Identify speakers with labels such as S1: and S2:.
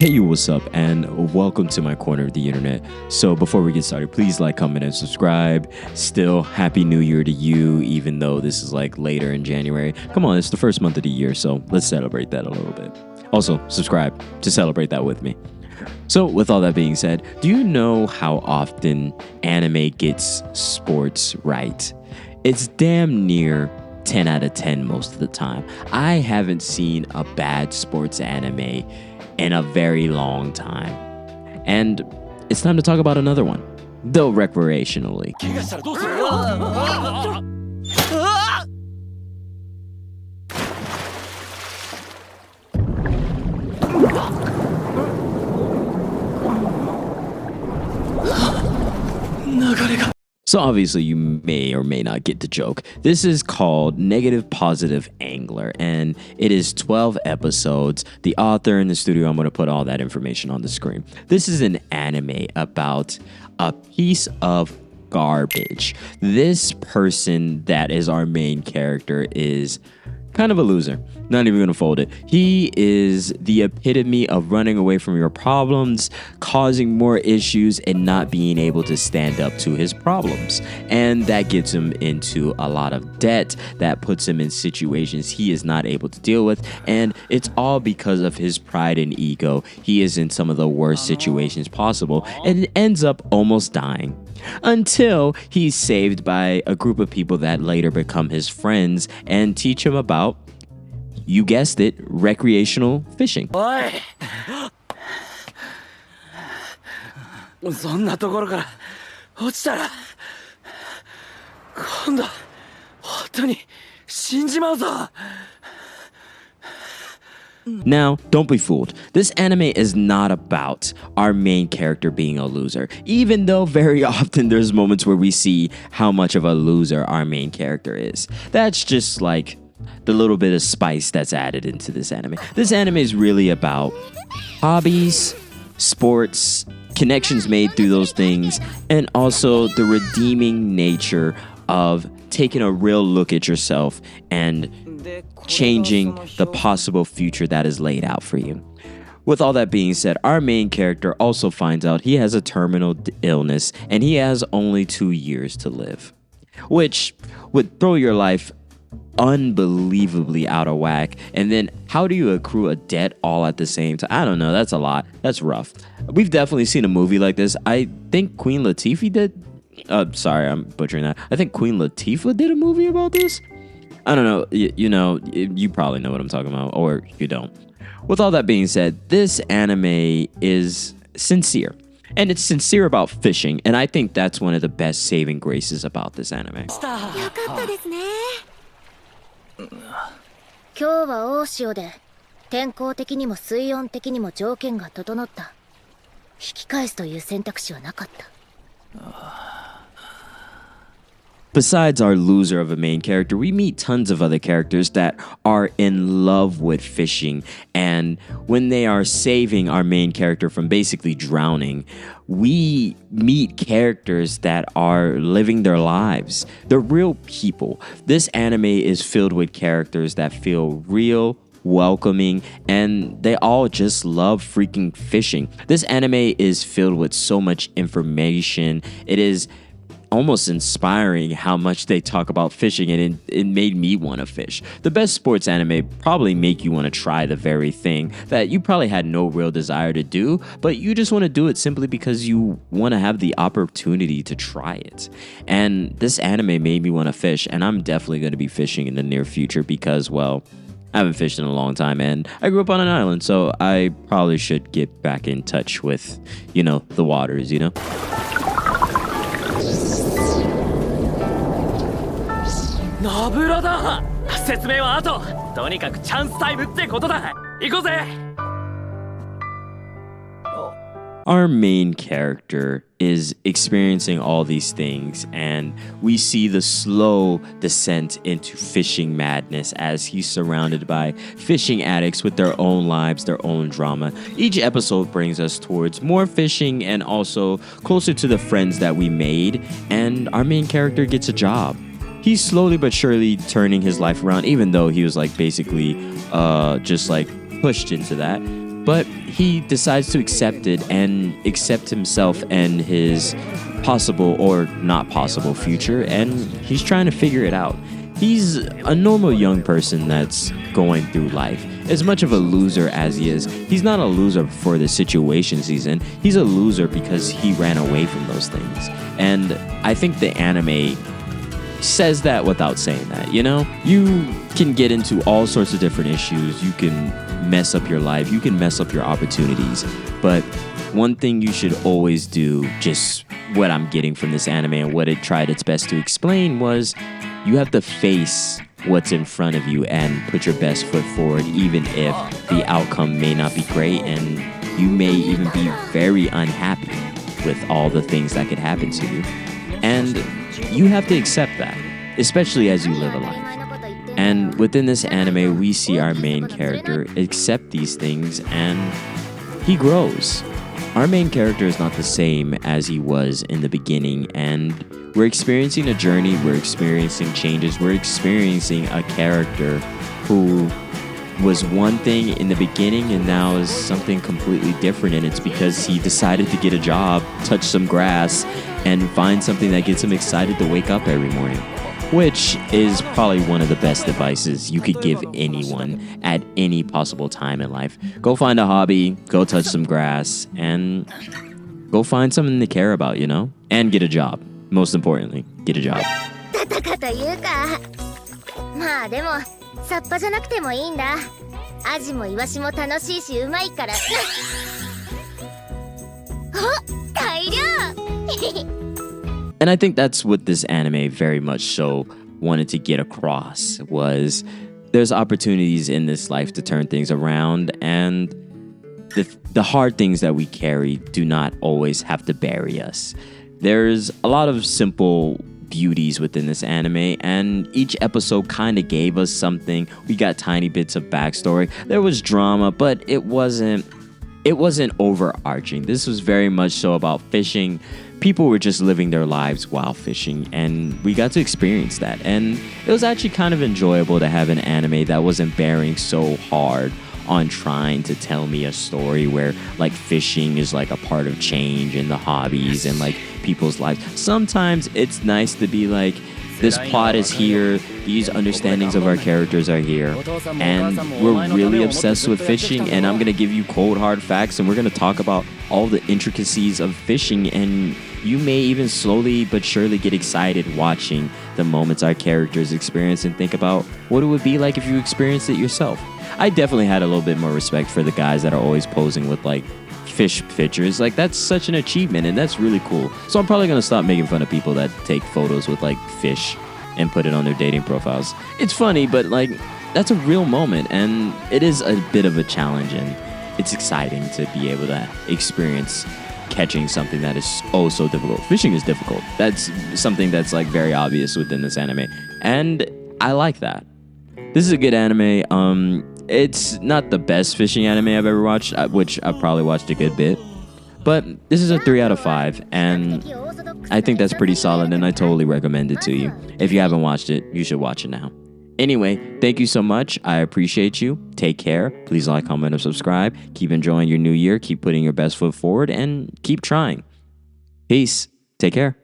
S1: Hey, what's up, and welcome to my corner of the internet. So before we get started, please like, comment, and subscribe. Still, Happy New Year to you, even though this is like later in January. Come on, it's the first month of the year, so let's celebrate that a little bit. Also, subscribe to celebrate that with me. So with all that being said, do you know how often anime gets sports right? It's damn near 10 out of 10 most of the time. I haven't seen a bad sports anime in a very long time. And it's time to talk about another one, though recreationally. So obviously you may or may not get the joke. This is called Negative Positive Angler, and it is 12 episodes. The author and the studio, I'm going to put all that information on the screen. This is an anime about a piece of garbage. This person that is our main character is kind of a loser. Not even gonna fold it. He is the epitome of running away from your problems, causing more issues, and not being able to stand up to his problems. And that gets him into a lot of debt. That puts him in situations he is not able to deal with. And it's all because of his pride and ego. He is in some of the worst situations possible and ends up almost dying. Until he's saved by a group of people that later become his friends and teach him about, you guessed it, recreational fishing.
S2: そんなところから落ちたら今度本当に死んじまうぞ。
S1: Now, don't be fooled. This anime is not about our main character being a loser, even though very often there's moments where we see how much of a loser our main character is. That's just like the little bit of spice that's added into this anime. This anime is really about hobbies, sports, connections made through those things, and also the redeeming nature of taking a real look at yourself and changing the possible future that is laid out for you. With all that being said, our main character also finds out he has a terminal illness and he has only 2 years to live, which would throw your life unbelievably out of whack. And then how do you accrue a debt all at the same time? I don't know. That's a lot. That's rough. We've definitely seen a movie like this. I think Queen Latifah did. Sorry, I'm butchering that. I think Queen Latifah did a movie about this. I don't know, you probably know what I'm talking about, or you don't. With all that being said, this anime is sincere, and it's sincere about fishing, and I think that's one of the best saving graces about this anime.
S3: よかったですね。今日は大潮で天候的にも水温的にも条件が整った。引き返すという選択肢はなかった。
S1: Besides our loser of a main character, we meet tons of other characters that are in love with fishing, and when they are saving our main character from basically drowning, we meet characters that are living their lives. They're real people. This anime is filled with characters that feel real, welcoming, and they all just love freaking fishing. This anime is filled with so much information. It is almost inspiring how much they talk about fishing, and it made me want to fish. The best sports anime probably make you want to try the very thing that you probably had no real desire to do, but you just want to do it simply because you want to have the opportunity to try it. And this anime made me want to fish, and I'm definitely going to be fishing in the near future because, well, I haven't fished in a long time, and I grew up on an island, so I probably should get back in touch with, the waters,
S2: ナブラだ。説明は後。とにかくチャンスタイムってことだ。行こうぜ。
S1: Our main character is experiencing all these things, and we see the slow descent into fishing madness as he's surrounded by fishing addicts with their own lives, their own drama. Each episode brings us towards more fishing and also closer to the friends that we made, and our main character gets a job. He's slowly but surely turning his life around, even though he was basically just pushed into that. but he decides to accept it and accept himself and his possible or not possible future, and he's trying to figure it out. He's a normal young person that's going through life. As much of a loser as he is, he's not a loser for the situations he's in. He's a loser because he ran away from those things. And I think the anime says that without saying that, you know? You can get into all sorts of different issues. You can mess up your life. You can mess up your opportunities. But one thing you should always do, just what I'm getting from this anime and what it tried its best to explain, was you have to face what's in front of you and put your best foot forward, even if the outcome may not be great and you may even be very unhappy with all the things that could happen to you. And you have to accept that, especially as you live a life. And within this anime, we see our main character accept these things and he grows. Our main character is not the same as he was in the beginning, and we're experiencing a journey, we're experiencing changes, we're experiencing a character who was one thing in the beginning and now is something completely different, and it's because he decided to get a job, touch some grass, and find something that gets him excited to wake up every morning. Which is probably one of the best advices you could give anyone at any possible time in life. Go find a hobby, go touch some grass, and go find something to care about, you know? And get a job. Most importantly, get a job.
S3: 戦というか、まあでもサッパじゃなくてもいいんだ。アジもイワシも楽しいしうまいから。お、大量。
S1: And I think that's what this anime very much so wanted to get across, was there's opportunities in this life to turn things around, and the hard things that we carry do not always have to bury us. There's a lot of simple beauties within this anime, and each episode kind of gave us something. We got tiny bits of backstory. There was drama, but it wasn't overarching. This was very much so about fishing. People were just living their lives while fishing, and we got to experience that. And it was actually kind of enjoyable to have an anime that wasn't bearing so hard on trying to tell me a story where like fishing is like a part of change in the hobbies and like people's lives. Sometimes it's nice to be like, this plot is here, these understandings of our characters are here, and we're really obsessed with fishing, and I'm going to give you cold hard facts, and we're going to talk about all the intricacies of fishing, and you may even slowly but surely get excited watching the moments our characters experience and think about what it would be like if you experienced it yourself. I definitely had a little bit more respect for the guys that are always posing with like fish pictures. Like, that's such an achievement, and that's really cool. So I'm probably gonna stop making fun of people that take photos with like fish and put it on their dating profiles. It's funny, but like, that's a real moment, and it is a bit of a challenge, and it's exciting to be able to experience catching something that is oh so difficult. Fishing is difficult. That's something that's like very obvious within this anime, and I like that. This is a good anime. It's not the best fishing anime I've ever watched, which I've probably watched a good bit, but this is a 3 out of 5, and I think that's pretty solid, and I totally recommend it to you. If you haven't watched it, you should watch it now. Anyway, thank you so much. I appreciate you. Take care. Please like, comment, and subscribe. Keep enjoying your new year. Keep putting your best foot forward, and keep trying. Peace. Take care.